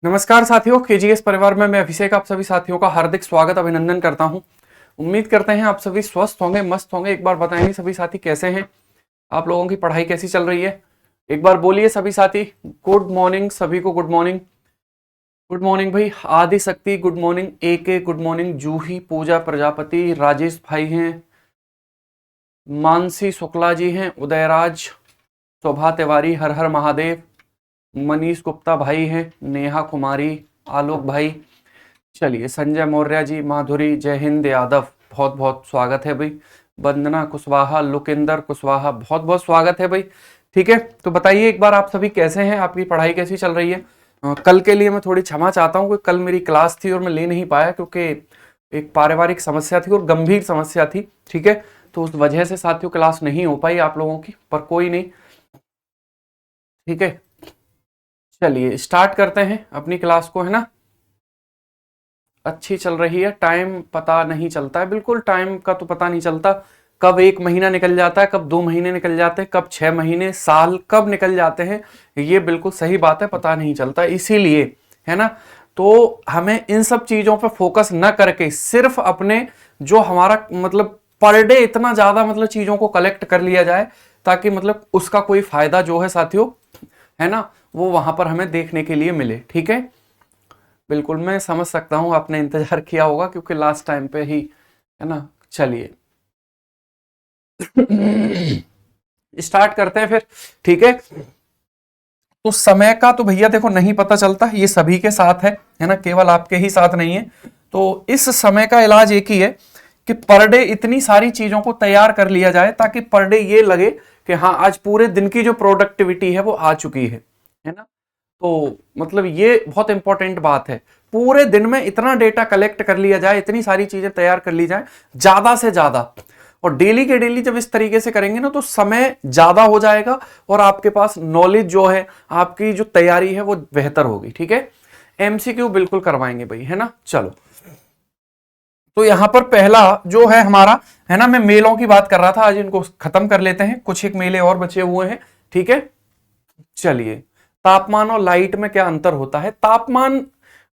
नमस्कार साथियों, केजीएस परिवार में मैं अभिषेक आप सभी साथियों का हार्दिक स्वागत अभिनंदन करता हूं। उम्मीद करते हैं आप सभी स्वस्थ होंगे, मस्त होंगे। एक बार बताएंगे सभी साथी कैसे हैं, आप लोगों की पढ़ाई कैसी चल रही है। एक बार बोलिए सभी साथी, गुड मॉर्निंग सभी को। गुड मॉर्निंग, गुड मॉर्निंग भाई। आदि शक्ति गुड मॉर्निंग, ए गुड मॉर्निंग, जूही, पूजा प्रजापति, राजेश भाई हैं, मानसी शुक्ला जी हैं, उदयराज, शोभा तिवारी, हर हर महादेव, मनीष गुप्ता भाई हैं, नेहा कुमारी, आलोक भाई, चलिए संजय मौर्य जी, माधुरी, जय हिंद यादव, बहुत बहुत स्वागत है भाई। वंदना कुशवाहा, लुकिंदर कुशवाहा, बहुत बहुत स्वागत है भाई। ठीक है, तो बताइए एक बार आप सभी कैसे हैं, आपकी पढ़ाई कैसी चल रही है। कल के लिए मैं थोड़ी क्षमा चाहता हूँ, कल मेरी क्लास थी और मैं ले नहीं पाया क्योंकि एक पारिवारिक समस्या थी और गंभीर समस्या थी। ठीक है, तो उस वजह से साथियों क्लास नहीं हो पाई आप लोगों की, पर कोई नहीं। ठीक है, चलिए स्टार्ट करते हैं अपनी क्लास को, है ना। अच्छी चल रही है, टाइम पता नहीं चलता है, बिल्कुल टाइम का तो पता नहीं चलता। कब एक महीना निकल जाता है, कब 2 महीने निकल जाते हैं, कब 6 महीने, साल कब निकल जाते हैं, ये बिल्कुल सही बात है, पता नहीं चलता। इसीलिए है ना, तो हमें इन सब चीजों पर फोकस न करके सिर्फ अपने जो हमारा मतलब पर डे इतना ज्यादा मतलब चीजों को कलेक्ट कर लिया जाए, ताकि मतलब उसका कोई फायदा जो है साथियों, है ना, वो वहां पर हमें देखने के लिए मिले। ठीक है, बिल्कुल मैं समझ सकता हूं आपने इंतजार किया होगा क्योंकि लास्ट टाइम पे ही, है ना। चलिए स्टार्ट करते हैं फिर। ठीक है, तो समय का तो भैया देखो नहीं पता चलता, ये सभी के साथ है ना, केवल आपके ही साथ नहीं है। तो इस समय का इलाज एक ही है कि पर डे इतनी सारी चीजों को तैयार कर लिया जाए ताकि पर डे ये लगे कि हाँ आज पूरे दिन की जो प्रोडक्टिविटी है वो आ चुकी है ना। तो मतलब ये बहुत इंपॉर्टेंट बात है, पूरे दिन में इतना डेटा कलेक्ट कर लिया जाए, इतनी सारी चीजें तैयार कर ली जाए ज्यादा से ज्यादा। और डेली के डेली जब इस तरीके से करेंगे ना तो समय ज्यादा हो जाएगा और आपके पास नॉलेज जो है, आपकी जो तैयारी है वो बेहतर होगी। ठीक है, एमसीक्यू बिल्कुल करवाएंगे भाई, है ना। चलो, तो यहां पर पहला जो है हमारा, है ना, मैं मेलों की बात कर रहा था, आज इनको खत्म कर लेते हैं, कुछ एक मेले और बचे हुए हैं। ठीक है, चलिए, तापमान और लाइट में क्या अंतर होता है। तापमान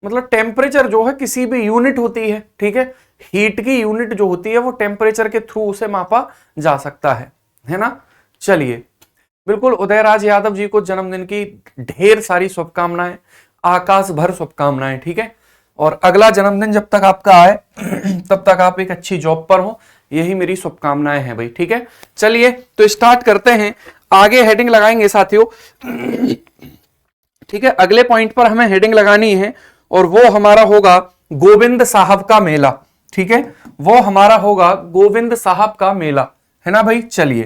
मतलब टेम्परेचर जो है किसी भी यूनिट होती है, ठीक है, हीट की यूनिट जो होती है वो टेम्परेचर के थ्रू उसे मापा जा सकता है ना। चलिए, बिल्कुल उदयराज यादव जी को जन्मदिन की ढेर सारी शुभकामनाएं, आकाश भर शुभकामनाएं। ठीक है, और अगला जन्मदिन जब तक आपका आए तब तक आप एक अच्छी जॉब पर हो, यही मेरी शुभकामनाएं हैं भाई। ठीक है, चलिए तो स्टार्ट करते हैं, आगे हेडिंग लगाएंगे साथियों। ठीक है, अगले पॉइंट पर हमें हेडिंग लगानी है और वो हमारा होगा गोविंद साहब का मेला। ठीक है, वो हमारा होगा गोविंद साहब का मेला, है ना भाई। चलिए,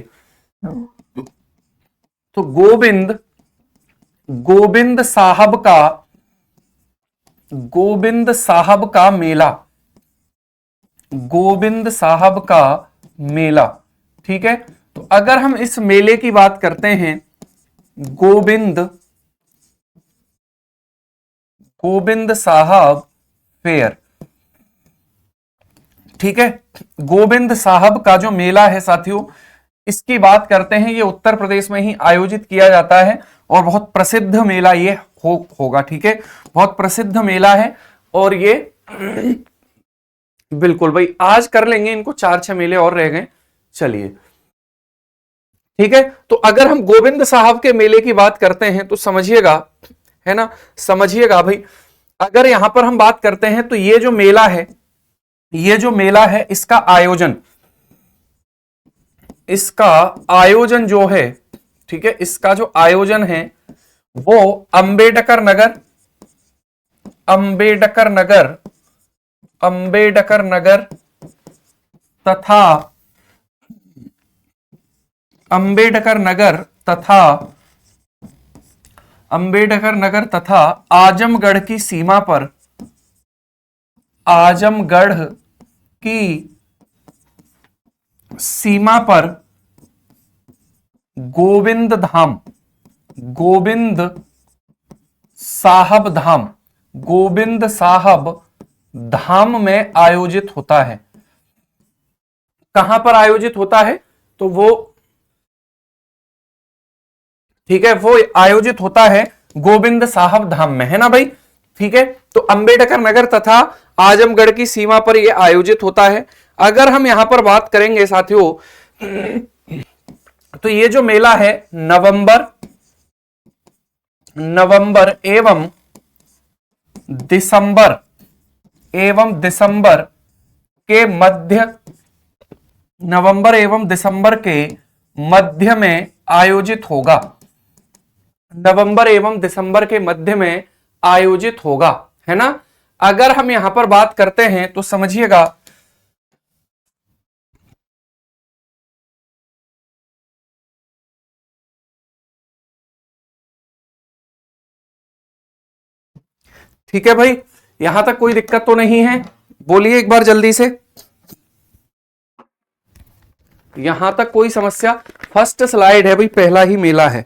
तो गोविंद गोविंद साहब का गोविंद साहब का मेला, गोविंद साहब का मेला। ठीक है, तो अगर हम इस मेले की बात करते हैं, गोविंद गोविंद साहब फेयर। ठीक है, गोविंद साहब का जो मेला है साथियों, इसकी बात करते हैं, ये उत्तर प्रदेश में ही आयोजित किया जाता है और बहुत प्रसिद्ध मेला ये होगा। ठीक है, बहुत प्रसिद्ध मेला है और ये बिल्कुल भाई आज कर लेंगे इनको, 4-6 मेले और रह गए। चलिए, ठीक है, तो अगर हम गोविंद साहब के मेले की बात करते हैं तो समझिएगा, है ना, समझिएगा भाई। अगर यहां पर हम बात करते हैं तो ये जो मेला है, ये जो मेला है इसका आयोजन जो है, ठीक है, इसका जो आयोजन है वो अंबेडकर नगर अंबेडकर नगर अंबेडकर नगर तथा अंबेडकर नगर तथा अंबेडकर नगर तथा आजमगढ़ की सीमा पर, आजमगढ़ की सीमा पर गोविंद धाम, गोविंद साहब धाम, गोविंद साहब धाम में आयोजित होता है। कहां पर आयोजित होता है, तो वो, ठीक है, वो आयोजित होता है गोविंद साहब धाम में, है ना भाई। ठीक है। तो अंबेडकर नगर तथा आजमगढ़ की सीमा पर यह आयोजित होता है। अगर हम यहां पर बात करेंगे साथियों, तो ये जो मेला है नवंबर एवं दिसंबर के मध्य, नवंबर एवं दिसंबर के मध्य में आयोजित होगा। नवंबर एवं दिसंबर के मध्य में आयोजित होगा, है ना। अगर हम यहां पर बात करते हैं तो समझिएगा, ठीक है भाई, यहां तक कोई दिक्कत तो नहीं है? बोलिए एक बार जल्दी से, यहां तक कोई समस्या? फर्स्ट स्लाइड है भाई, पहला ही मेला है।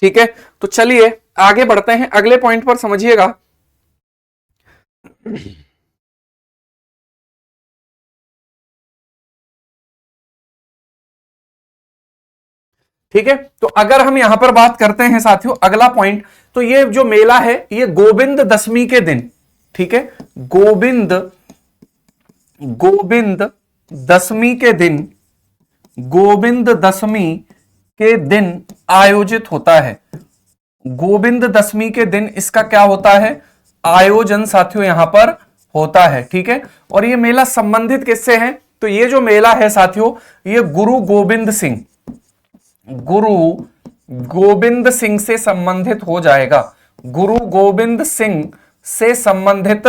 ठीक है, तो चलिए आगे बढ़ते हैं अगले पॉइंट पर, समझिएगा। ठीक है, तो अगर हम यहां पर बात करते हैं साथियों अगला पॉइंट, तो ये जो मेला है ये गोविंद दशमी के दिन, ठीक है, गोविंद दशमी के दिन, गोविंद दशमी के दिन आयोजित होता है। गोविंद दशमी के दिन इसका क्या होता है? आयोजन साथियों यहां पर होता है, ठीक है। और ये मेला संबंधित किससे है? तो ये जो मेला है साथियों, ये गुरु गोविंद सिंह से संबंधित हो जाएगा। गुरु गोविंद सिंह से संबंधित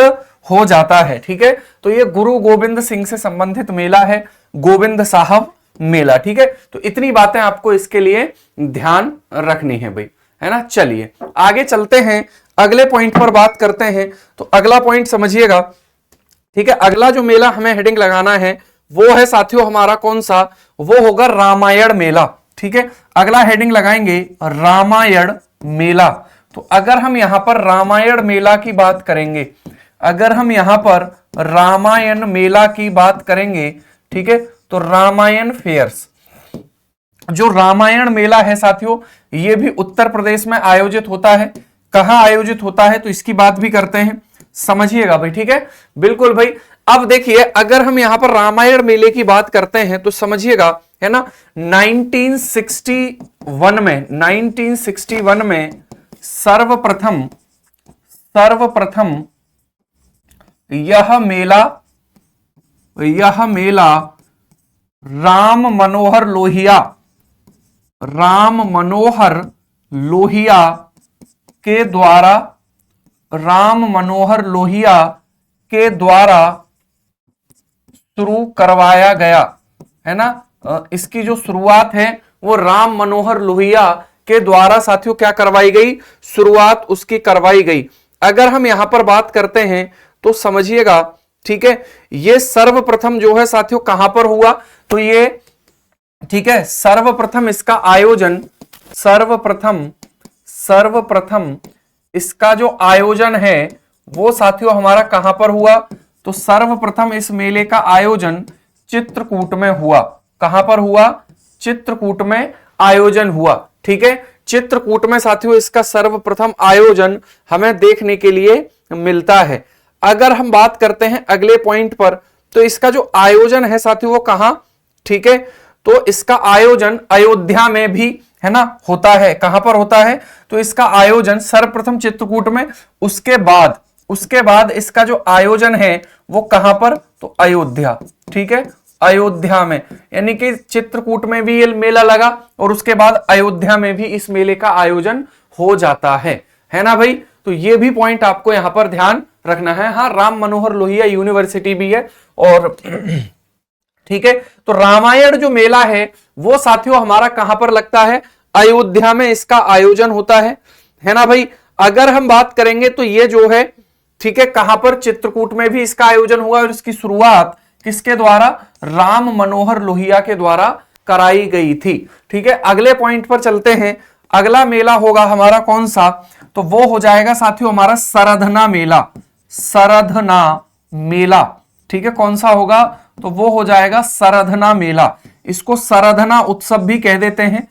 हो जाता है, ठीक है। तो ये गुरु गोविंद सिंह से संबंधित मेला है, गोविंद साहब मेला, ठीक है। तो इतनी बातें आपको इसके लिए ध्यान रखनी है भाई, है ना। चलिए आगे चलते हैं, अगले पॉइंट पर बात करते हैं। तो अगला पॉइंट समझिएगा, ठीक है। अगला जो मेला हमें हेडिंग लगाना है वो है साथियों हमारा कौन सा? वो होगा रामायण मेला, ठीक है। अगला हेडिंग लगाएंगे रामायण मेला। तो अगर हम यहां पर रामायण मेला की बात करेंगे, अगर हम यहां पर रामायण मेला की बात करेंगे, ठीक है, तो रामायण फेयर्स, जो रामायण मेला है साथियों, ये भी उत्तर प्रदेश में आयोजित होता है। कहां आयोजित होता है तो इसकी बात भी करते हैं, समझिएगा भाई, ठीक है। बिल्कुल भाई, अब देखिए अगर हम यहां पर रामायण मेले की बात करते हैं तो समझिएगा, है ना, 1961 में सर्वप्रथम यह मेला राम मनोहर लोहिया के द्वारा शुरू करवाया गया, है ना। इसकी जो शुरुआत है वो राम मनोहर लोहिया के द्वारा साथियों क्या करवाई गई? शुरुआत उसकी करवाई गई। अगर हम यहां पर बात करते हैं तो समझिएगा, ठीक है, ये सर्वप्रथम जो है साथियों कहां पर हुआ? तो ये, ठीक है, सर्वप्रथम इसका आयोजन, सर्वप्रथम इसका जो आयोजन है वो साथियों हमारा कहां पर हुआ? तो सर्वप्रथम इस मेले का आयोजन चित्रकूट में हुआ। कहां पर हुआ? चित्रकूट में आयोजन हुआ, ठीक है। चित्रकूट में साथियों इसका सर्वप्रथम आयोजन हमें देखने के लिए मिलता है। अगर हम बात करते हैं अगले पॉइंट पर, तो इसका जो आयोजन है साथियों वो कहां? ठीक है, तो इसका आयोजन अयोध्या में भी, है ना, होता है। कहां पर होता है? तो इसका आयोजन सर्वप्रथम चित्रकूट में, उसके बाद इसका जो आयोजन है वो कहां पर? तो अयोध्या, ठीक है, अयोध्या में। यानी कि चित्रकूट में भी ये मेला लगा और उसके बाद अयोध्या में भी इस मेले का आयोजन हो जाता है ना भाई। तो ये भी पॉइंट आपको यहां पर ध्यान रखना है। हाँ, राम मनोहर लोहिया यूनिवर्सिटी भी है और ठीक है। तो रामायण जो मेला है वो साथियों हमारा कहां पर लगता है? अयोध्या में इसका आयोजन होता है ना भाई। अगर हम बात करेंगे तो ये जो है, ठीक है, कहां पर? चित्रकूट में भी इसका आयोजन हुआ और इसकी शुरुआत किसके द्वारा? राम मनोहर लोहिया के द्वारा कराई गई थी, ठीक है। अगले पॉइंट पर चलते हैं। अगला मेला होगा हमारा कौन सा? तो वो हो जाएगा साथियों हमारा सरधना मेला, ठीक है। कौन सा होगा? तो वो हो जाएगा सरधना मेला। इसको सरधना उत्सव भी कह देते हैं,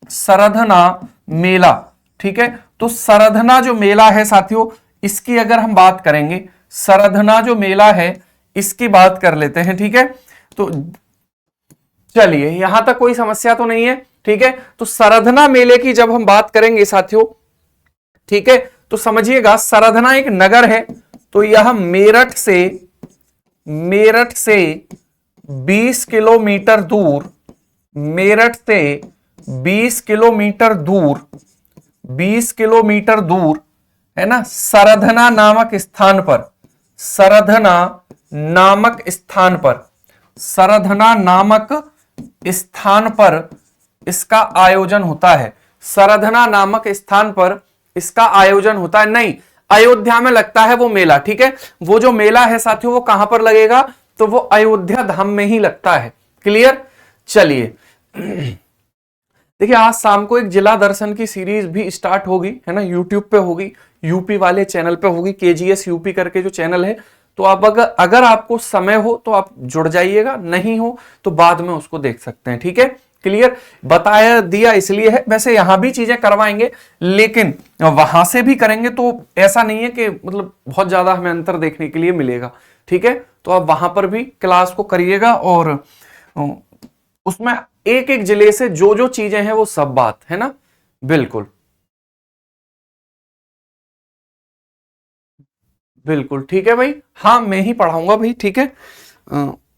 सरधना मेला। ठीक है, तो सरधना जो मेला है साथियों, इसकी अगर हम बात करेंगे, सरधना जो मेला है इसकी बात कर लेते हैं। ठीक है, तो चलिए यहां तक कोई समस्या तो नहीं है। ठीक है, तो सरधना मेले की जब हम बात करेंगे साथियों, ठीक है, तो समझिएगा सरधना एक नगर है, तो यह मेरठ से 20 किलोमीटर दूर, मेरठ से 20 किलोमीटर दूर, 20 किलोमीटर दूर है ना, सरधना नामक स्थान पर, सरधना नामक स्थान पर, सरधना नामक स्थान पर इसका आयोजन होता है। सरधना नामक स्थान पर इसका आयोजन होता है। नहीं, अयोध्या में लगता है वो मेला। ठीक है, वो जो मेला है साथियों वो कहां पर लगेगा, तो वो अयोध्या धाम में ही लगता है। क्लियर। चलिए देखिए, आज शाम को एक जिला दर्शन की सीरीज भी स्टार्ट होगी, है ना, यूट्यूब पे होगी, यूपी वाले चैनल पे होगी, केजीएस यूपी करके जो चैनल है। तो आप अगर आपको समय हो तो आप जुड़ जाइएगा, नहीं हो तो बाद में उसको देख सकते हैं। ठीक है, क्लियर। बताया दिया इसलिए है, वैसे यहां भी चीजें करवाएंगे लेकिन वहां से भी करेंगे तो ऐसा नहीं है कि मतलब बहुत ज्यादा हमें अंतर देखने के लिए मिलेगा। ठीक है, तो आप वहां पर भी क्लास को करिएगा और उसमें एक एक जिले से जो जो चीजें हैं वो सब बात है ना, बिल्कुल बिल्कुल। ठीक है भाई, हाँ मैं ही पढ़ाऊंगा भाई। ठीक है,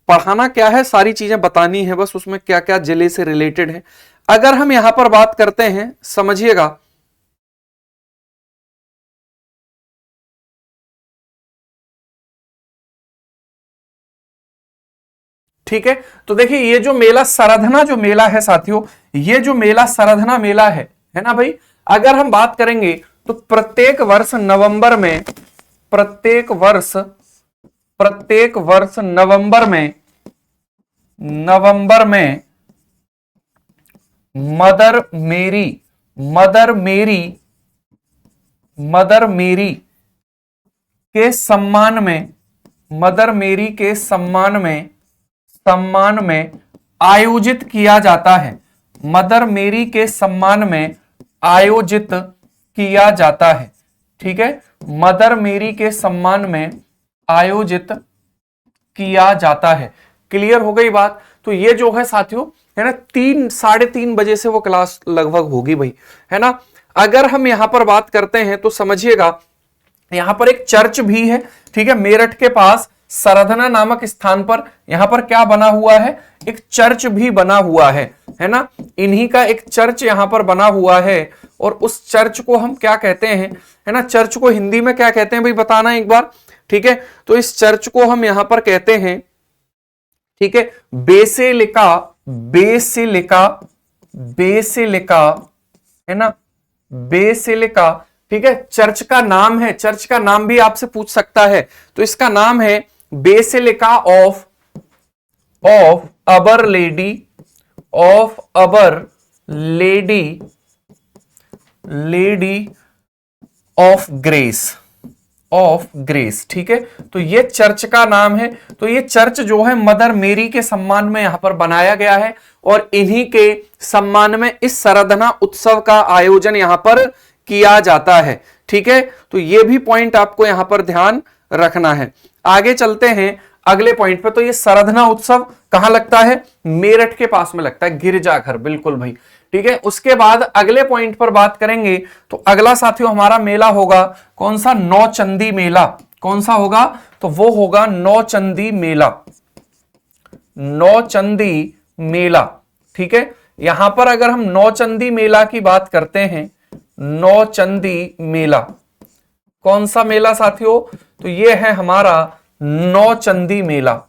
पढ़ाना क्या है, सारी चीजें बतानी है बस, उसमें क्या क्या जिले से रिलेटेड है। अगर हम यहां पर बात करते हैं, समझिएगा, ठीक है, तो देखिए ये जो मेला सरधना जो मेला है साथियों, ये जो मेला सरधना मेला है ना भाई, अगर हम बात करेंगे तो प्रत्येक वर्ष नवंबर में, प्रत्येक वर्ष नवंबर में मदर मेरी, मदर मेरी, मदर मेरी के सम्मान में, मदर मेरी के सम्मान में आयोजित किया जाता है। मदर मेरी के सम्मान में आयोजित किया जाता है। ठीक है, मदर मेरी के सम्मान में आयोजित किया जाता है। क्लियर हो गई बात। तो ये जो है साथियों, है ना, 3-3:30 बजे से वो क्लास लगभग होगी भाई, है ना। अगर हम यहां पर बात करते हैं तो समझिएगा, यहां पर एक चर्च भी है। ठीक है, मेरठ के पास सरधना नामक स्थान पर यहां पर क्या बना हुआ है, एक चर्च भी बना हुआ है ना, इन्हीं का एक चर्च यहां पर बना हुआ है। और उस चर्च को हम क्या कहते हैं, है ना, चर्च को हिंदी में क्या कहते हैं भाई, बताना एक बार। ठीक है, तो इस चर्च को हम यहां पर कहते हैं, ठीक है, बेसिलिका, बेसिलिका, बेसिलिका, है ना, बेसिलिका। ठीक है, चर्च का नाम है, चर्च का नाम भी आपसे पूछ सकता है, तो इसका नाम है बेसिलिका ऑफ अबर लेडी, ऑफ अबर lady, lady of grace, of grace. ठीक है, तो ये चर्च का नाम है। तो ये चर्च जो है मदर मेरी के सम्मान में यहां पर बनाया गया है और इन्हीं के सम्मान में इस सरधना उत्सव का आयोजन यहां पर किया जाता है। ठीक है, तो ये भी पॉइंट आपको यहां पर ध्यान रखना है। आगे चलते हैं अगले पॉइंट पे। तो ये सरधना उत्सव कहां लगता है, मेरठ के पास में लगता है, गिरजाघर, बिल्कुल भाई। ठीक है, उसके बाद अगले पॉइंट पर बात करेंगे तो अगला साथियों हमारा मेला होगा कौन सा, नौचंदी मेला। कौन सा होगा, तो वो होगा नौचंदी मेला, नौचंदी मेला। ठीक है, यहां पर अगर हम नौचंदी मेला की बात करते हैं, नौचंदी मेला, कौन सा मेला साथियों, तो ये है हमारा नौचंदी मेला।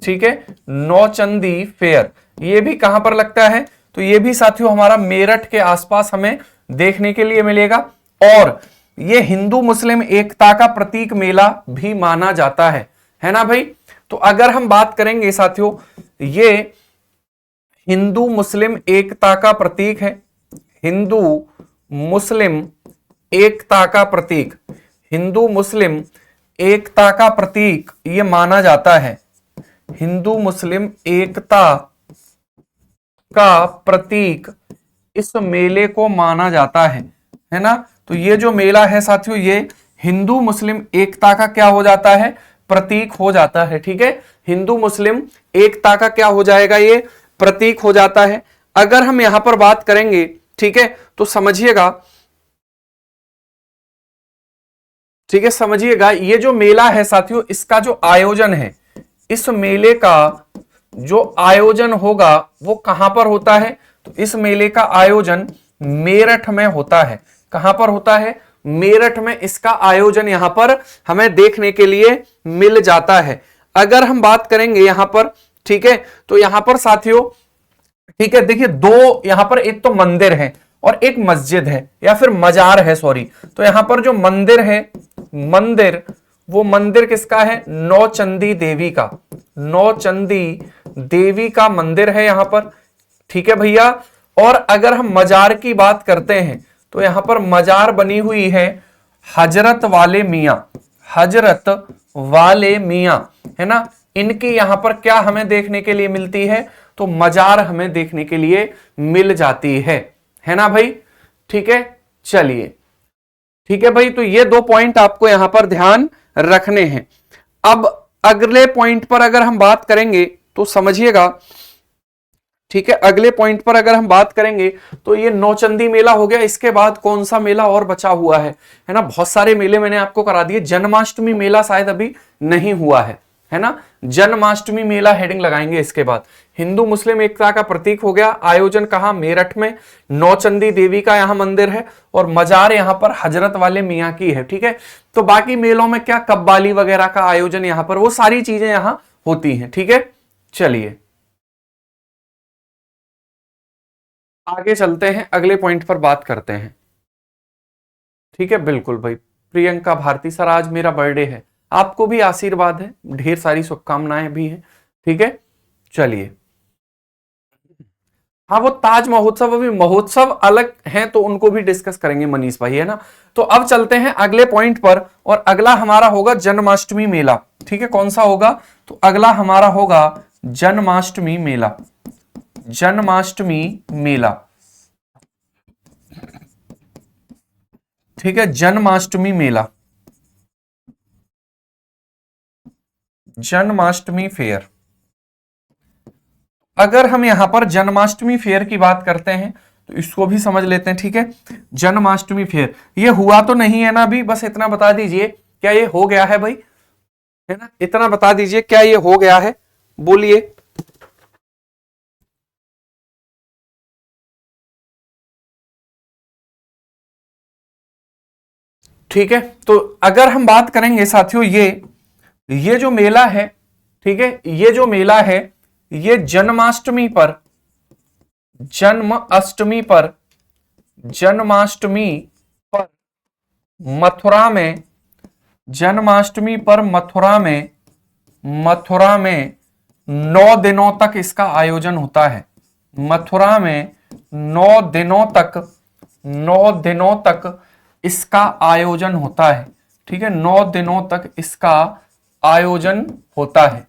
ठीक है, नौचंदी फेयर, ये भी कहां पर लगता है, तो ये भी साथियों हमारा मेरठ के आसपास हमें देखने के लिए मिलेगा। और ये हिंदू मुस्लिम एकता का प्रतीक मेला भी माना जाता है ना भाई। तो अगर हम बात करेंगे साथियों, ये हिंदू मुस्लिम एकता का प्रतीक है, हिंदू मुस्लिम एकता का प्रतीक, हिंदू मुस्लिम एकता का प्रतीक ये माना जाता है, हिंदू मुस्लिम एकता का प्रतीक इस मेले को माना जाता है ना। तो ये जो मेला है साथियों, ये हिंदू मुस्लिम एकता का क्या हो जाता है, प्रतीक हो जाता है। ठीक है, हिंदू मुस्लिम एकता का क्या हो जाएगा, ये प्रतीक हो जाता है। अगर हम यहां पर बात करेंगे, ठीक है, तो समझिएगा, ठीक है, समझिएगा, ये जो मेला है साथियों, इसका जो आयोजन है, इस मेले का जो आयोजन होगा वो कहां पर होता है, तो इस मेले का आयोजन मेरठ में होता है। कहां पर होता है, मेरठ में इसका आयोजन यहां पर हमें देखने के लिए मिल जाता है। अगर हम बात करेंगे यहां पर, ठीक है, तो यहां पर साथियों, ठीक है, देखिए दो यहां पर, एक तो मंदिर है और एक मस्जिद है या फिर मजार है, सॉरी। तो यहां पर जो मंदिर है, मंदिर, वो मंदिर किसका है, नौचंदी देवी का, नौचंदी देवी का मंदिर है यहां पर। ठीक है भैया। और अगर हम मजार की बात करते हैं तो यहां पर मजार बनी हुई है हजरत वाले मियां, हजरत वाले मियां, है ना। इनकी यहां पर क्या हमें देखने के लिए मिलती है, तो मजार हमें देखने के लिए मिल जाती है ना भाई। ठीक है, चलिए, ठीक है भाई, तो ये दो पॉइंट आपको यहां पर ध्यान रखने हैं। अब अगले पॉइंट पर अगर हम बात करेंगे तो समझिएगा, ठीक है, अगले पॉइंट पर अगर हम बात करेंगे तो ये नौचंदी मेला हो गया। इसके बाद कौन सा मेला और बचा हुआ है ना, बहुत सारे मेले मैंने आपको करा दिए। जन्माष्टमी मेला शायद अभी नहीं हुआ है ना। जन्माष्टमी मेला हेडिंग लगाएंगे इसके बाद। हिंदू मुस्लिम एकता का प्रतीक हो गया, आयोजन कहां, मेरठ में, नौचंदी देवी का यहां मंदिर है और मजार यहां पर हजरत वाले मियां की है। ठीक है, तो बाकी मेलों में क्या, कव्वाली वगैरह का आयोजन यहां पर, वो सारी चीजें यहां होती हैं। ठीक है, चलिए आगे चलते हैं, अगले पॉइंट पर बात करते हैं। ठीक है, बिल्कुल भाई, प्रियंका भारती सर, आज मेरा बर्थडे है, आपको भी आशीर्वाद है, ढेर सारी शुभकामनाएं भी हैं। ठीक है, चलिए, हाँ वो ताज महोत्सव, अभी महोत्सव अलग हैं तो उनको भी डिस्कस करेंगे मनीष भाई, है ना। तो अब चलते हैं अगले पॉइंट पर, और अगला हमारा होगा जन्माष्टमी मेला। ठीक है, कौन सा होगा, तो अगला हमारा होगा जन्माष्टमी मेला, जन्माष्टमी मेला। ठीक है, जन्माष्टमी मेला, जन्माष्टमी फेयर। अगर हम यहां पर जन्माष्टमी फेयर की बात करते हैं तो इसको भी समझ लेते हैं। ठीक है, जन्माष्टमी फेयर ये हुआ तो नहीं है ना अभी, बस इतना बता दीजिए क्या ये हो गया है भाई, है ना, इतना बता दीजिए क्या ये हो गया है, बोलिए। ठीक है, तो अगर हम बात करेंगे साथियों, ये जो मेला है, ठीक है, ये जो मेला है, ये जन्माष्टमी पर, जन्माष्टमी पर, जन्माष्टमी पर मथुरा में, जन्माष्टमी पर मथुरा में, मथुरा में 9 दिनों तक इसका आयोजन होता है। मथुरा में 9 दिनों तक, 9 दिनों तक इसका आयोजन होता है। ठीक है, 9 दिनों तक इसका आयोजन होता है।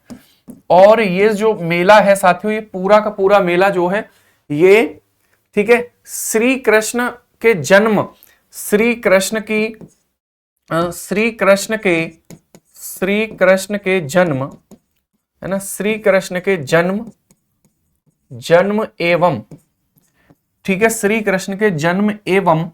और ये जो मेला है साथियों, ये पूरा का पूरा मेला जो है ये, ठीक है, श्री कृष्ण के जन्म, श्री कृष्ण की, श्री कृष्ण के, श्री कृष्ण के जन्म, है ना, श्री कृष्ण के जन्म, जन्म एवं, ठीक है, श्री कृष्ण के जन्म एवं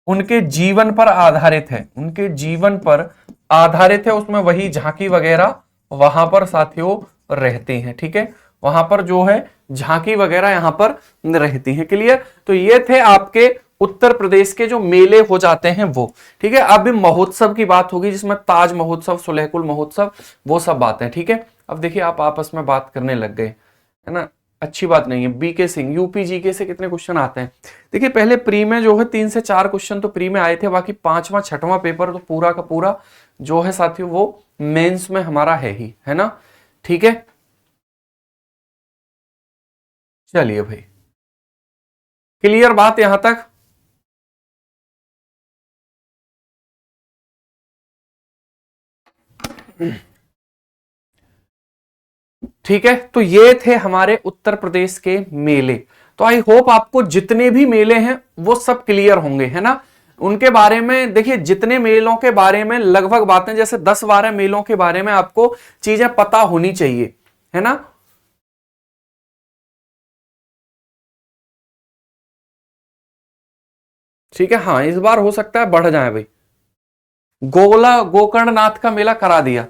उनके जीवन पर आधारित है, उनके जीवन पर आधारित है। उसमें वही झांकी वगैरह वहां पर साथियों रहती हैं। ठीक है, वहां पर जो है झांकी वगैरह यहां पर रहती हैं। क्लियर, तो ये थे आपके उत्तर प्रदेश के जो मेले हो जाते हैं वो। ठीक है, अब महोत्सव की बात होगी जिसमें ताज महोत्सव, सुलेहकुल महोत्सव, वो सब बातें। ठीक है, अब देखिए आप आपस में बात करने लग गए, है ना, अच्छी बात नहीं है। बीके सिंह, यूपी जीके से कितने क्वेश्चन आते हैं, देखिए पहले प्री में जो है 3 से 4 क्वेश्चन तो प्री में आए थे, बाकी 5वां 6वां पेपर तो पूरा का पूरा जो है साथियों वो मेंस में हमारा है ही, है ना। ठीक है, चलिए भाई, क्लियर बात यहां तक। ठीक है, तो ये थे हमारे उत्तर प्रदेश के मेले। तो आई होप आपको जितने भी मेले हैं वो सब क्लियर होंगे, है ना। उनके बारे में देखिए, जितने मेलों के बारे में लगभग बातें, जैसे 10-12 मेलों के बारे में आपको चीजें पता होनी चाहिए, है ना। ठीक है, हाँ इस बार हो सकता है बढ़ जाए भाई। गोकर्णनाथ का मेला करा दिया।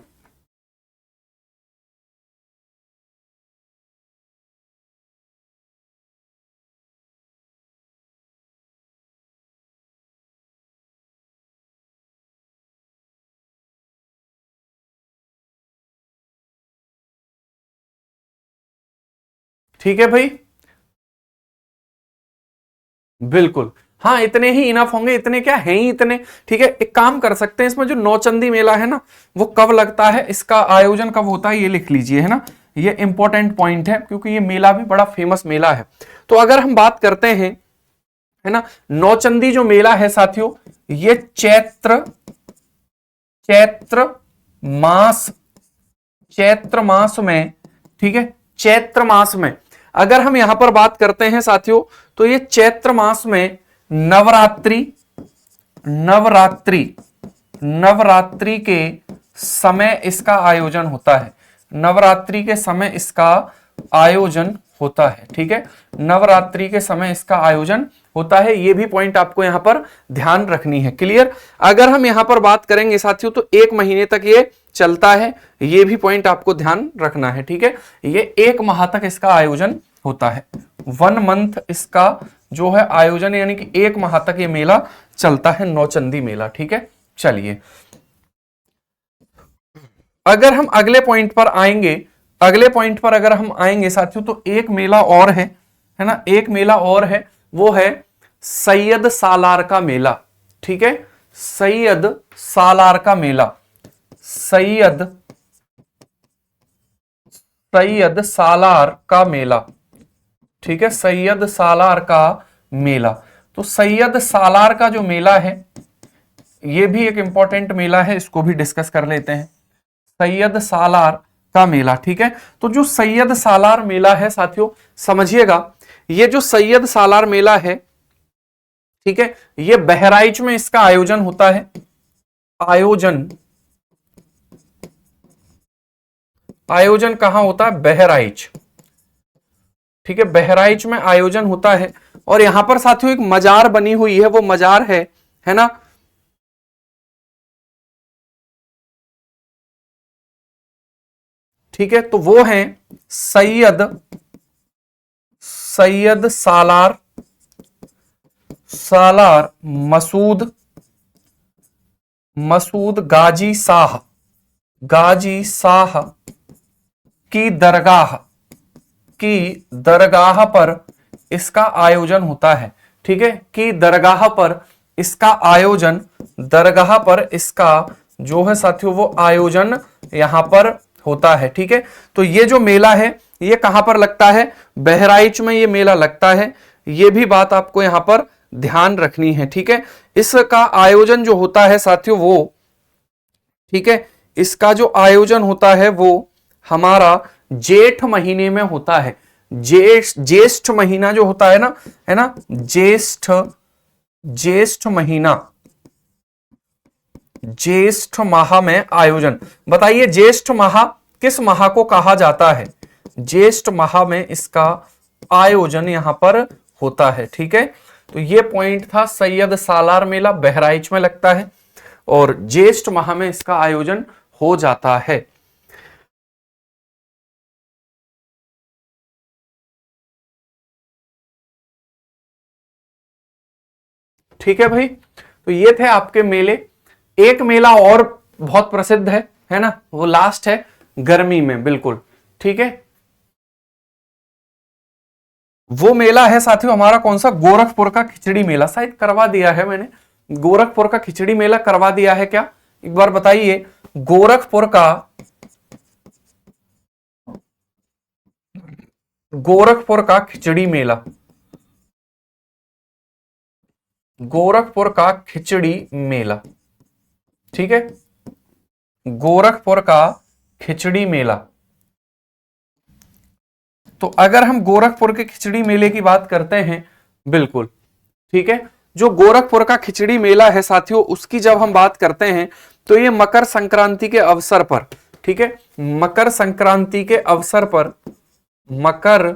ठीक है भाई, बिल्कुल। हाँ इतने ही इनफ होंगे, इतने क्या है ही इतने। ठीक है, एक काम कर सकते हैं, इसमें जो नौचंदी मेला है ना, वो कब लगता है, इसका आयोजन कब होता है, ये लिख लीजिए, है ना। ये इंपॉर्टेंट पॉइंट है, क्योंकि ये मेला भी बड़ा फेमस मेला है। तो अगर हम बात करते हैं, है ना, नौचंदी जो मेला है साथियों, ये चैत्र चैत्र मास चैत्र मास में, ठीक है, चैत्र मास में अगर हम यहां पर बात करते हैं साथियों, तो ये चैत्र मास में नवरात्रि नवरात्रि नवरात्रि के समय इसका आयोजन होता है। नवरात्रि के समय इसका आयोजन होता है। ठीक है, नवरात्रि के समय इसका आयोजन होता है। ये भी पॉइंट आपको यहां पर ध्यान रखनी है। क्लियर। अगर हम यहां पर बात करेंगे साथियों, तो 1 महीने तक ये चलता है। ये भी पॉइंट आपको ध्यान रखना है। ठीक है, ये 1 माह तक इसका आयोजन होता है। 1 मंथ इसका जो है आयोजन, यानी कि 1 माह तक ये मेला चलता है, नौचंदी मेला। ठीक है, चलिए अगर हम अगले पॉइंट पर आएंगे, अगले पॉइंट पर अगर हम आएंगे साथियों, तो एक मेला और है ना, एक मेला और है, वो है सैयद सालार का मेला। ठीक है, सैयद सालार का मेला, सैयद सैयद सालार का मेला। ठीक है, सैयद सालार का मेला। तो सैयद सालार का जो मेला है, ये भी एक इंपॉर्टेंट मेला है, इसको भी डिस्कस कर लेते हैं। सैयद सालार का मेला। ठीक है, तो जो सैयद सालार मेला है साथियों, समझिएगा, ये जो सैयद सालार मेला है, ठीक है, ये बहराइच में इसका आयोजन होता है। आयोजन आयोजन कहां होता है, बहराइच। ठीक है, बहराइच में आयोजन होता है। और यहां पर साथियों एक मजार बनी हुई है, वो मजार है ना, ठीक है, तो वो है सैयद सैयद सालार सालार मसूद मसूद गाजी शाह की दरगाह पर इसका आयोजन होता है। ठीक है, कि दरगाह पर इसका आयोजन, दरगाह पर इसका जो है साथियों वो आयोजन यहां पर होता है। ठीक है, तो ये जो मेला है ये कहां पर लगता है, बहराइच में ये मेला लगता है। ये भी बात आपको यहां पर ध्यान रखनी है। ठीक है, इसका आयोजन जो होता है साथियों वो, ठीक है, इसका जो आयोजन होता है वो हमारा जेठ महीने में होता है। ज्येष्ठ महीना जो होता है ना, ज्येष्ठ महीना, ज्येष्ठ माह में आयोजन। बताइए ज्येष्ठ माह किस माह को कहा जाता है, ज्येष्ठ माह में इसका आयोजन यहां पर होता है। ठीक है, तो ये पॉइंट था, सैयद सालार मेला बहराइच में लगता है और ज्येष्ठ माह में इसका आयोजन हो जाता है। ठीक है भाई, तो ये थे आपके मेले। एक मेला और बहुत प्रसिद्ध है ना, वो लास्ट है गर्मी में, बिल्कुल। ठीक है, वो मेला है साथियों हमारा कौन सा, गोरखपुर का खिचड़ी मेला। शायद करवा दिया है मैंने, गोरखपुर का खिचड़ी मेला करवा दिया है क्या, एक बार बताइए। गोरखपुर का गोरखपुर का खिचड़ी मेला, गोरखपुर का खिचड़ी मेला। ठीक है, गोरखपुर का खिचड़ी मेला। तो अगर हम गोरखपुर के खिचड़ी मेले की बात करते हैं, बिल्कुल ठीक है, जो गोरखपुर का खिचड़ी मेला है साथियों, उसकी जब हम बात करते हैं तो ये मकर संक्रांति के अवसर पर, ठीक है, मकर संक्रांति के अवसर पर, मकर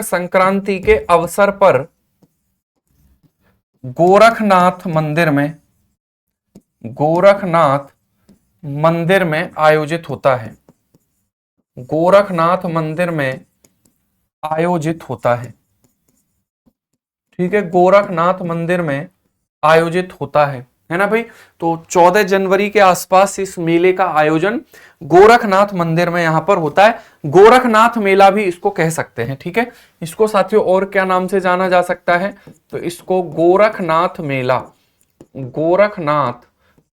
संक्रांति के अवसर पर गोरखनाथ मंदिर में आयोजित होता है। गोरखनाथ मंदिर में आयोजित होता है, ठीक है, गोरखनाथ मंदिर में आयोजित होता है ना भाई। तो 14 जनवरी के आसपास इस मेले का आयोजन गोरखनाथ मंदिर में यहां पर होता है। गोरखनाथ मेला भी इसको कह सकते हैं, ठीक है। इसको साथियों और क्या नाम से जाना जा सकता है, तो इसको गोरखनाथ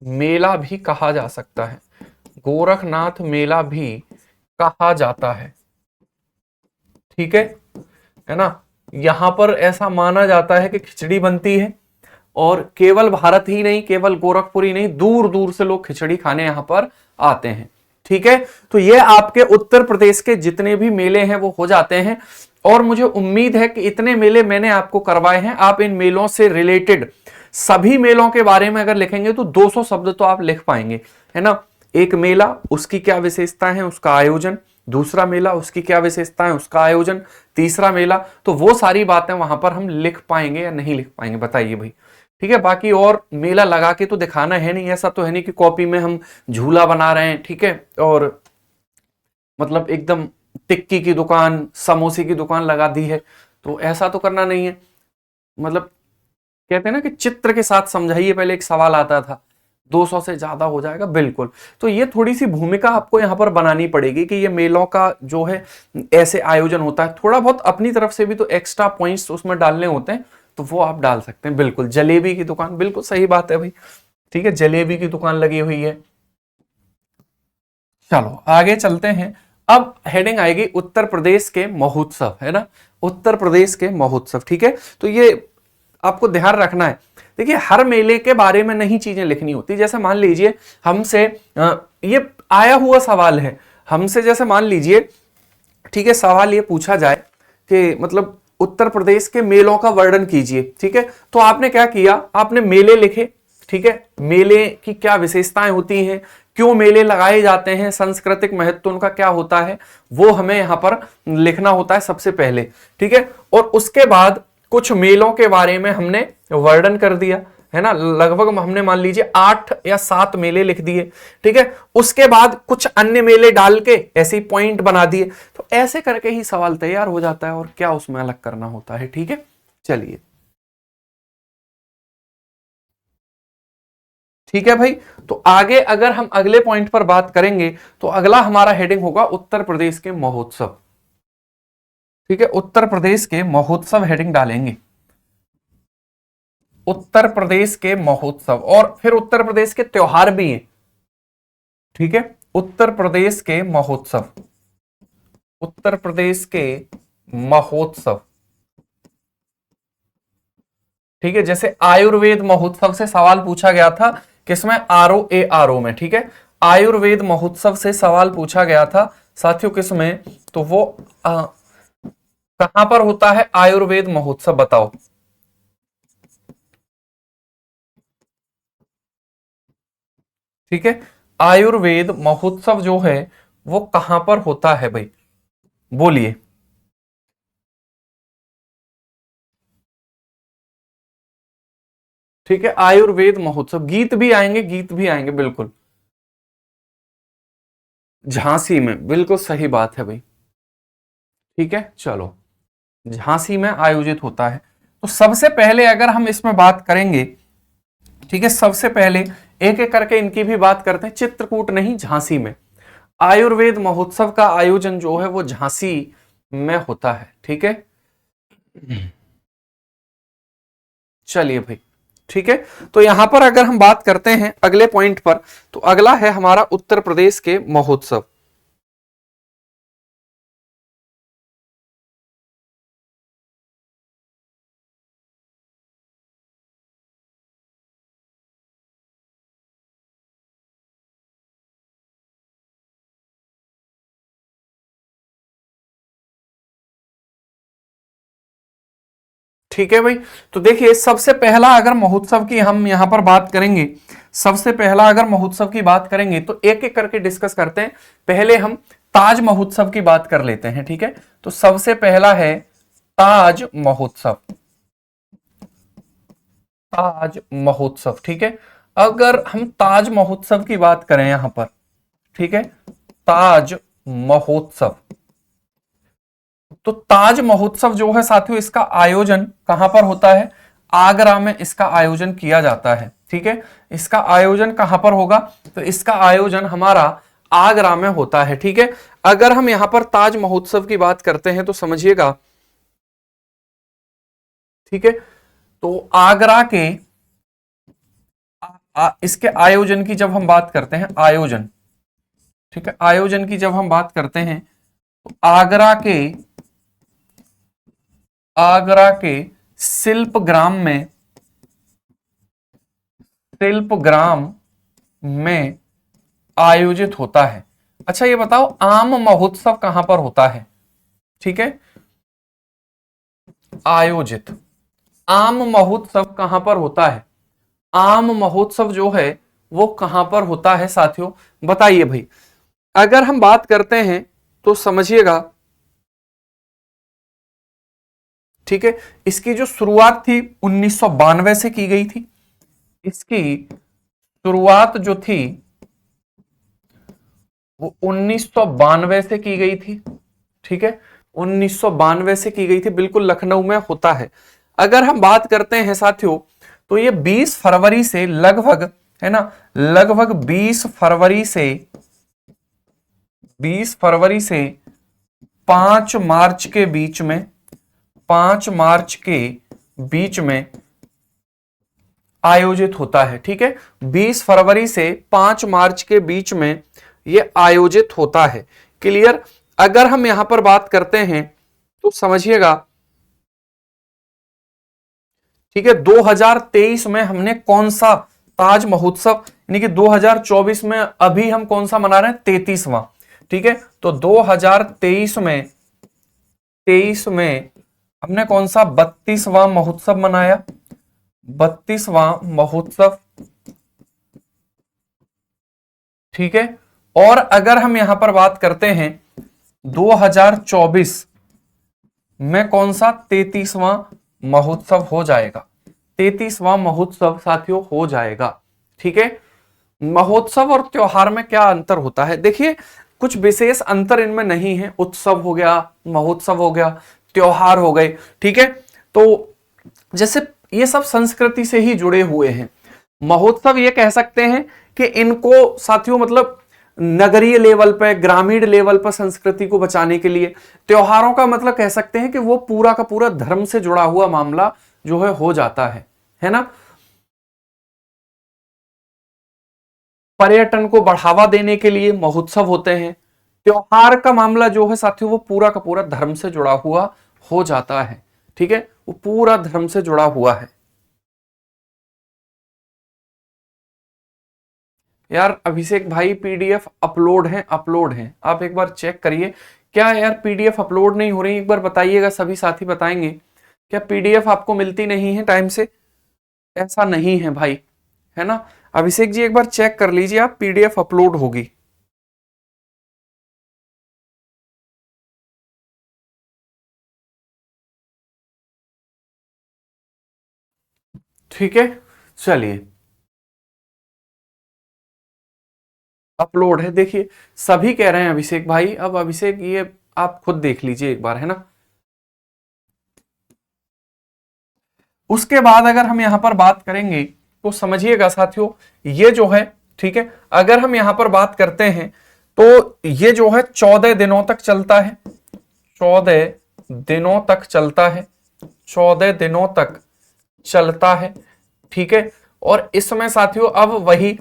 मेला भी कहा जा सकता है। गोरखनाथ मेला भी कहा जाता है, ठीक है ना। यहां पर ऐसा माना जाता है कि खिचड़ी बनती है, और केवल भारत ही नहीं, केवल गोरखपुर ही नहीं, दूर दूर से लोग खिचड़ी खाने यहां पर आते हैं, ठीक है। तो ये आपके उत्तर प्रदेश के जितने भी मेले हैं वो हो जाते हैं। और मुझे उम्मीद है कि इतने मेले मैंने आपको करवाए हैं, आप इन मेलों से रिलेटेड सभी मेलों के बारे में अगर लिखेंगे तो 200 शब्द तो आप लिख पाएंगे, है ना। एक मेला, उसकी क्या विशेषता है, उसका आयोजन, दूसरा मेला, उसकी क्या विशेषता है, उसका आयोजन, तीसरा मेला, तो वो सारी बातें वहां पर हम लिख पाएंगे या नहीं लिख पाएंगे, बताइए भाई, ठीक है। बाकी और मेला लगा के तो दिखाना है नहीं, ऐसा तो है नहीं कि कॉपी में हम झूला बना रहे हैं, ठीक है, और मतलब एकदम टिक्की की दुकान, समोसे की दुकान लगा दी है, तो ऐसा तो करना नहीं है। मतलब कहते हैं ना कि चित्र के साथ समझाइए, पहले एक सवाल आता था, 200 से ज्यादा हो जाएगा, बिल्कुल। तो ये थोड़ी सी भूमिका आपको यहां पर बनानी पड़ेगी कि ये मेलों का जो है ऐसे आयोजन होता है, थोड़ा बहुत अपनी तरफ से भी तो एक्स्ट्रा पॉइंट्स उसमें डालने होते हैं, तो वो आप डाल सकते हैं। बिल्कुल, जलेबी की दुकान, बिल्कुल सही बात है भाई, ठीक है, जलेबी की दुकान लगी हुई है। चलो आगे चलते हैं। अब हेडिंग आएगी उत्तर प्रदेश के महोत्सव, है ना, उत्तर प्रदेश के महोत्सव, ठीक है। तो ये आपको ध्यान रखना है। देखिए, हर मेले के बारे में नहीं चीजें लिखनी होती। जैसे मान लीजिए हमसे ये आया हुआ सवाल है हमसे, जैसे मान लीजिए, ठीक है, सवाल ये पूछा जाए कि मतलब उत्तर प्रदेश के मेलों का वर्णन कीजिए, ठीक है। तो आपने क्या किया, आपने मेले लिखे, ठीक है, मेले की क्या विशेषताएं होती हैं, क्यों मेले लगाए जाते हैं, सांस्कृतिक महत्व उनका क्या होता है, वो हमें यहां पर लिखना होता है सबसे पहले, ठीक है। और उसके बाद कुछ मेलों के बारे में हमने वर्णन कर दिया, है ना, लगभग हमने मान लीजिए 8 या 7 मेले लिख दिए, ठीक है। उसके बाद कुछ अन्य मेले डाल के ऐसे पॉइंट बना दिए, तो ऐसे करके ही सवाल तैयार हो जाता है, और क्या उसमें अलग करना होता है, ठीक है। चलिए, ठीक है भाई। तो आगे अगर हम अगले पॉइंट पर बात करेंगे, तो अगला हमारा हेडिंग होगा उत्तर प्रदेश के महोत्सव, ठीक है, उत्तर प्रदेश के महोत्सव हेडिंग डालेंगे, उत्तर प्रदेश के महोत्सव। और फिर उत्तर प्रदेश के त्योहार भी हैं, ठीक है, उत्तर प्रदेश के महोत्सव, उत्तर प्रदेश के महोत्सव, ठीक है। जैसे आयुर्वेद महोत्सव से सवाल पूछा गया था, किसमें, आरओ में, ठीक है, आयुर्वेद महोत्सव से सवाल पूछा गया था साथियों, किसमें, तो वो कहां पर होता है आयुर्वेद महोत्सव, बताओ। ठीक है, आयुर्वेद महोत्सव जो है वो कहां पर होता है भाई, बोलिए। ठीक है, आयुर्वेद महोत्सव, गीत भी आएंगे, गीत भी आएंगे, बिल्कुल, झांसी में, बिल्कुल सही बात है भाई, ठीक है। चलो, झांसी में आयोजित होता है। तो सबसे पहले अगर हम इसमें बात करेंगे, ठीक है, सबसे पहले एक एक करके इनकी भी बात करते हैं। चित्रकूट नहीं, झांसी में आयुर्वेद महोत्सव का आयोजन जो है वो झांसी में होता है, ठीक है। चलिए भाई, ठीक है। तो यहां पर अगर हम बात करते हैं अगले पॉइंट पर, तो अगला है हमारा उत्तर प्रदेश के महोत्सव, ठीक है भाई। तो देखिए सबसे पहला अगर महोत्सव की हम यहां पर बात करेंगे, सबसे पहला अगर महोत्सव की बात करेंगे तो एक एक करके डिस्कस करते हैं। पहले हम ताज महोत्सव की बात कर लेते हैं, ठीक है। तो सबसे पहला है ताज महोत्सव, ताज महोत्सव, ठीक है। अगर हम ताज महोत्सव की बात करें यहां पर, ठीक है, ताज महोत्सव, तो ताज महोत्सव जो है साथियों इसका आयोजन कहां पर होता है? आगरा में इसका आयोजन किया जाता है, ठीक है। इसका आयोजन कहां पर होगा? तो इसका आयोजन हमारा आगरा में होता है, ठीक है। अगर हम यहां पर ताज महोत्सव की बात करते हैं तो समझिएगा, ठीक है। तो आगरा के इसके आयोजन की जब हम बात करते हैं, आयोजन, ठीक है, आयोजन की जब हम बात करते हैं तो आगरा के शिल्पग्राम में, शिल्पग्राम में आयोजित होता है। अच्छा ये बताओ आम महोत्सव कहां पर होता है? ठीक है, आयोजित आम महोत्सव कहां पर होता है? आम महोत्सव जो है वो कहां पर होता है साथियों, बताइए भाई। अगर हम बात करते हैं तो समझिएगा, ठीक है, इसकी जो शुरुआत थी 1992 से की गई थी। इसकी शुरुआत जो थी वो 1992 से की गई थी, ठीक है, 1992 से की गई थी, बिल्कुल लखनऊ में होता है। अगर हम बात करते हैं साथियों तो ये 20 फरवरी से लगभग, है ना, लगभग 20 फरवरी से 5 मार्च के बीच में, 5 मार्च के बीच में आयोजित होता है, ठीक है। 20 फरवरी से 5 मार्च के बीच में यह आयोजित होता है। क्लियर? अगर हम यहां पर बात करते हैं तो समझिएगा, ठीक है, 2023 में हमने कौन सा ताज महोत्सव, यानी कि 2024 में अभी हम कौन सा मना रहे हैं? 33वां, ठीक है। तो 2023 में, 23 में हमने कौन सा 32वां महोत्सव मनाया? 32वां महोत्सव, ठीक है। और अगर हम यहां पर बात करते हैं 2024 में कौन सा 33वां महोत्सव हो जाएगा? 33वां महोत्सव साथियों हो जाएगा, ठीक है। महोत्सव और त्योहार में क्या अंतर होता है? देखिए कुछ विशेष अंतर इनमें नहीं है। उत्सव हो गया, महोत्सव हो गया, त्योहार हो गए, ठीक है। तो जैसे ये सब संस्कृति से ही जुड़े हुए हैं। महोत्सव ये कह सकते हैं कि इनको साथियों मतलब नगरीय लेवल पे, ग्रामीण लेवल पर संस्कृति को बचाने के लिए। त्योहारों का मतलब कह सकते हैं कि वो पूरा का पूरा धर्म से जुड़ा हुआ मामला जो है हो जाता है ना। पर्यटन को बढ़ावा देने के लिए महोत्सव होते हैं। त्योहार का मामला जो है साथियों वो पूरा का पूरा धर्म से जुड़ा हुआ हो जाता है, ठीक है, वो पूरा धर्म से जुड़ा हुआ है। यार अभिषेक भाई पीडीएफ अपलोड है, अपलोड है, आप एक बार चेक करिए। क्या यार पीडीएफ अपलोड नहीं हो रही, एक बार बताइएगा, सभी साथी बताएंगे। क्या पीडीएफ आपको मिलती नहीं है टाइम से? ऐसा नहीं है भाई, है ना। अभिषेक जी एक बार चेक कर लीजिए आप, पीडीएफ अपलोड होगी। ठीक है, चलिए अपलोड है, देखिए सभी कह रहे हैं अभिषेक भाई। अब अभिषेक ये आप खुद देख लीजिए एक बार, है ना। उसके बाद अगर हम यहां पर बात करेंगे तो समझिएगा साथियों, ये जो है, ठीक है, अगर हम यहां पर बात करते हैं तो ये जो है 14 दिनों तक चलता है, 14 दिनों तक चलता है, 14 दिनों तक चलता है, ठीक है। और इसमें साथियों अब वही,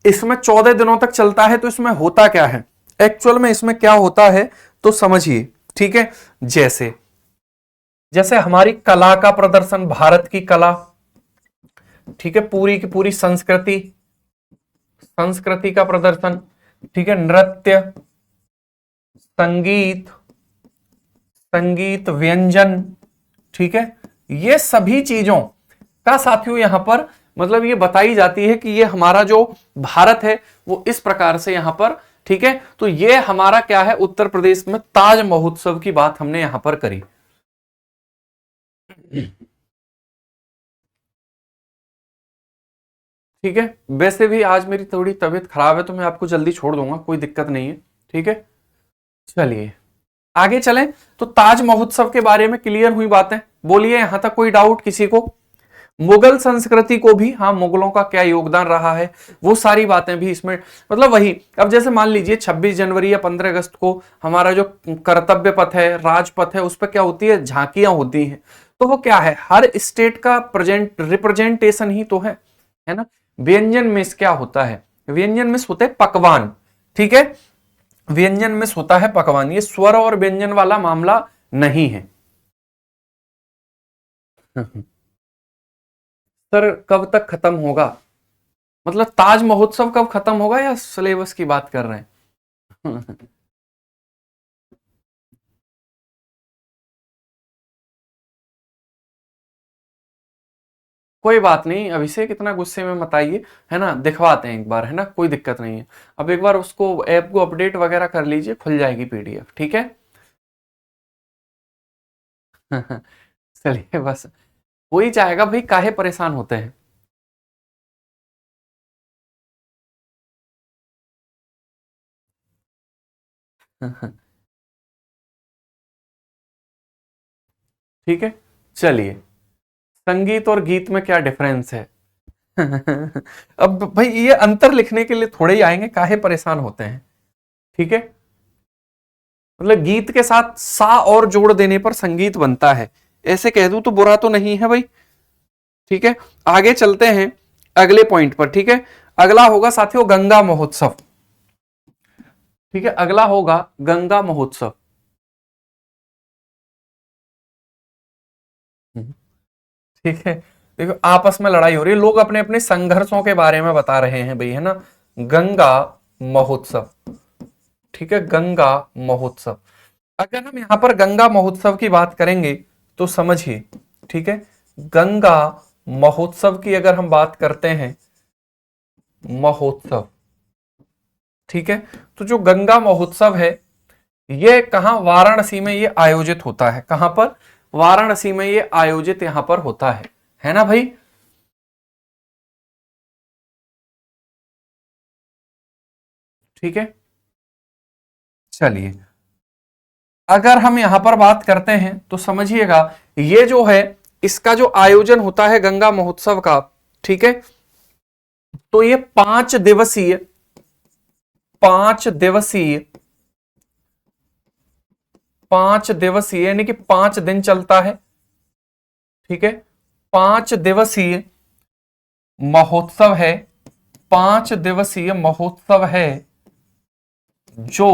इसमें 14 दिनों तक चलता है तो इसमें होता क्या है एक्चुअल में, इसमें क्या होता है तो समझिए, ठीक है। जैसे जैसे हमारी कला का प्रदर्शन, भारत की कला, ठीक है, पूरी की पूरी संस्कृति, संस्कृति का प्रदर्शन, ठीक है, नृत्य, संगीत, संगीत, व्यंजन, ठीक है, ये सभी चीजों का साथियों यहां पर मतलब ये बताई जाती है कि ये हमारा जो भारत है वो इस प्रकार से यहां पर, ठीक है। तो ये हमारा क्या है, उत्तर प्रदेश में ताज महोत्सव की बात हमने यहां पर करी। ठीक है, वैसे भी आज मेरी थोड़ी तबीयत खराब है तो मैं आपको जल्दी छोड़ दूंगा, कोई दिक्कत नहीं है। ठीक है, चलिए आगे चलें। तो ताज महोत्सव के बारे में क्लियर हुई बातें, बोलिए यहां तक कोई डाउट किसी को? मुगल संस्कृति को भी, हाँ, मुगलों का क्या योगदान रहा है वो सारी बातें भी इसमें, मतलब वही, अब जैसे मान लीजिए 26 जनवरी या 15 अगस्त को हमारा जो कर्तव्य पथ है, राजपथ है, उस पर क्या होती है, झांकियां होती हैं। तो वो क्या है, हर स्टेट का प्रेजेंट रिप्रेजेंटेशन ही तो है ना। व्यंजन में क्या होता है, व्यंजन में होते हैं पकवान, ठीक है, व्यंजन में होता है पकवान, ये स्वर और व्यंजन वाला मामला नहीं है। सर कब तक खत्म होगा, मतलब ताज महोत्सव कब खत्म होगा या सिलेबस की बात कर रहे हैं? कोई बात नहीं अभिषेक, इतना गुस्से में मत आइए, है ना, दिखवाते हैं एक बार, है ना, कोई दिक्कत नहीं है। अब एक बार उसको ऐप को अपडेट वगैरह कर लीजिए, खुल जाएगी पीडीएफ, ठीक है। चलिए बस, हो ही जाएगा भाई, काहे परेशान होते हैं। ठीक है, चलिए, संगीत और गीत में क्या डिफरेंस है? अब भाई ये अंतर लिखने के लिए थोड़े ही आएंगे, काहे परेशान होते हैं, ठीक है। मतलब गीत के साथ सा और जोड़ देने पर संगीत बनता है, ऐसे कह दूं तो बुरा तो नहीं है भाई, ठीक है। आगे चलते हैं अगले पॉइंट पर, ठीक है। अगला होगा साथियों गंगा महोत्सव, ठीक है, अगला होगा गंगा महोत्सव। ठीक है, देखो आपस में लड़ाई हो रही है, लोग अपने अपने संघर्षों के बारे में बता रहे हैं भाई, है ना। गंगा महोत्सव, ठीक है, गंगा महोत्सव। अगर हम यहां पर गंगा महोत्सव की बात करेंगे तो समझिए, ठीक है, गंगा महोत्सव की अगर हम बात करते हैं, महोत्सव, ठीक है, तो जो गंगा महोत्सव है ये कहां, वाराणसी में ये आयोजित होता है, कहां पर, वाराणसी में ये आयोजित यहां पर होता है ना भाई। ठीक है, चलिए अगर हम यहां पर बात करते हैं तो समझिएगा, ये जो है इसका जो आयोजन होता है गंगा महोत्सव का, ठीक है, तो ये 5 दिवसीय, 5 दिवसीय, 5 दिवसीय यानी कि 5 दिन चलता है, ठीक है, 5 दिवसीय महोत्सव है, 5 दिवसीय महोत्सव है जो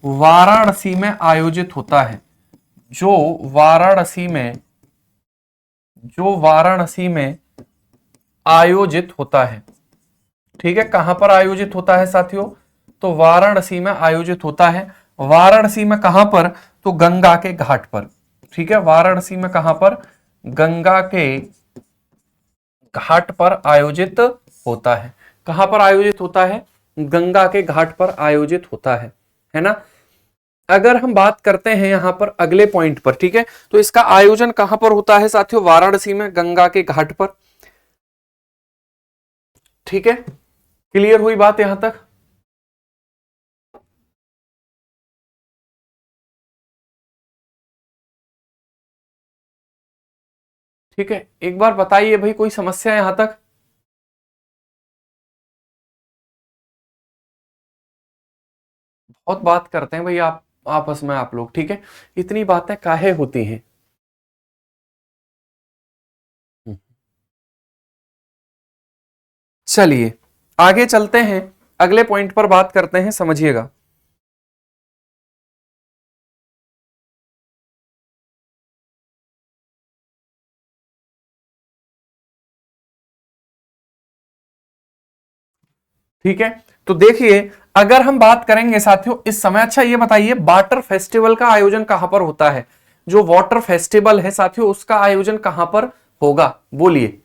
वाराणसी में आयोजित होता है, जो वाराणसी में, जो वाराणसी में आयोजित होता है, ठीक है। कहां पर आयोजित होता है साथियों, तो वाराणसी में आयोजित होता है। वाराणसी में कहां पर, तो गंगा के घाट पर, ठीक है, वाराणसी में कहां पर, गंगा के घाट पर आयोजित होता है। कहां पर आयोजित होता है, गंगा के घाट पर आयोजित होता है ना। अगर हम बात करते हैं यहां पर अगले पॉइंट पर, ठीक है, तो इसका आयोजन कहां पर होता है साथियों, वाराणसी में गंगा के घाट पर, ठीक है। क्लियर हुई बात यहां तक? ठीक है, एक बार बताइए भाई, कोई समस्या यहां तक? बहुत बात करते हैं भाई आप आपस में, आप लोग, ठीक है, इतनी बातें काहे होती हैं? चलिए आगे चलते हैं, अगले पॉइंट पर बात करते हैं, समझिएगा। ठीक है, तो देखिए अगर हम बात करेंगे साथियों इस समय, अच्छा ये बताइए वाटर फेस्टिवल का आयोजन कहां पर होता है? जो वाटर फेस्टिवल है साथियों उसका आयोजन कहां पर होगा, बोलिए।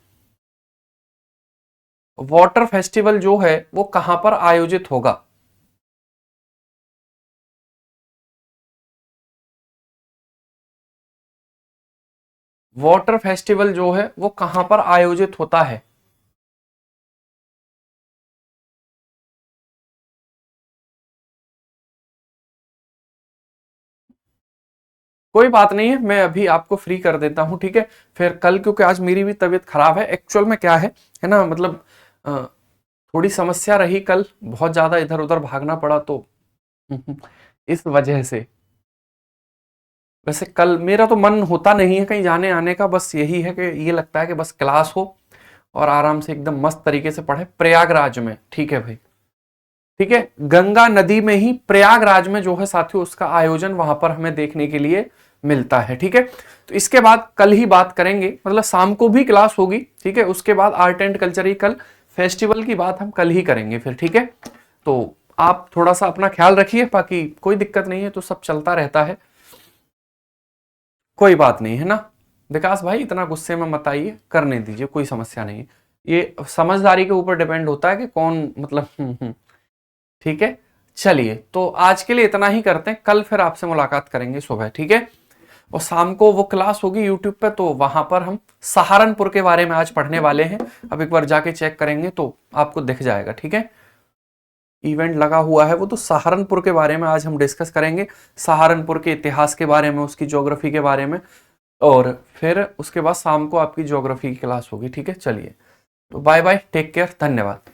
वाटर फेस्टिवल जो है वो कहां पर आयोजित होगा? वाटर फेस्टिवल जो है वो कहां पर आयोजित होता है? कोई बात नहीं है, मैं अभी आपको फ्री कर देता हूं, ठीक है। फिर कल, क्योंकि आज मेरी भी तबीयत खराब है एक्चुअल में, क्या है ना, मतलब थोड़ी समस्या रही कल, बहुत ज्यादा इधर उधर भागना पड़ा तो इस वजह से। वैसे कल मेरा तो मन होता नहीं है कहीं जाने आने का, बस यही है कि ये लगता है कि बस क्लास हो और आराम से एकदम मस्त तरीके से पढ़े प्रयागराज में, ठीक है भाई। ठीक है, गंगा नदी में ही प्रयागराज में जो है साथियों उसका आयोजन वहां पर हमें देखने के लिए मिलता है, ठीक है। तो इसके बाद कल ही बात करेंगे, मतलब शाम को भी क्लास होगी, ठीक है। उसके बाद आर्ट एंड कल्चर ही कल, फेस्टिवल की बात हम कल ही करेंगे फिर, ठीक है। तो आप थोड़ा सा अपना ख्याल रखिए, बाकी कोई दिक्कत नहीं है, तो सब चलता रहता है, कोई बात नहीं है ना। विकास भाई इतना गुस्से में मत आइए, करने दीजिए, कोई समस्या नहीं है। ये समझदारी के ऊपर डिपेंड होता है कि कौन, मतलब ठीक है। चलिए, तो आज के लिए इतना ही करते हैं, कल फिर आपसे मुलाकात करेंगे सुबह, ठीक है। और शाम को वो क्लास होगी यूट्यूब पे, तो वहां पर हम सहारनपुर के बारे में आज पढ़ने वाले हैं। अब एक बार जाके चेक करेंगे तो आपको दिख जाएगा, ठीक है। इवेंट लगा हुआ है वो, तो सहारनपुर के बारे में आज हम डिस्कस करेंगे, सहारनपुर के इतिहास के बारे में, उसकी ज्योग्राफी के बारे में। और फिर उसके बाद शाम को आपकी ज्योग्राफी की क्लास होगी, ठीक है। चलिए, तो बाय बाय, टेक केयर, धन्यवाद।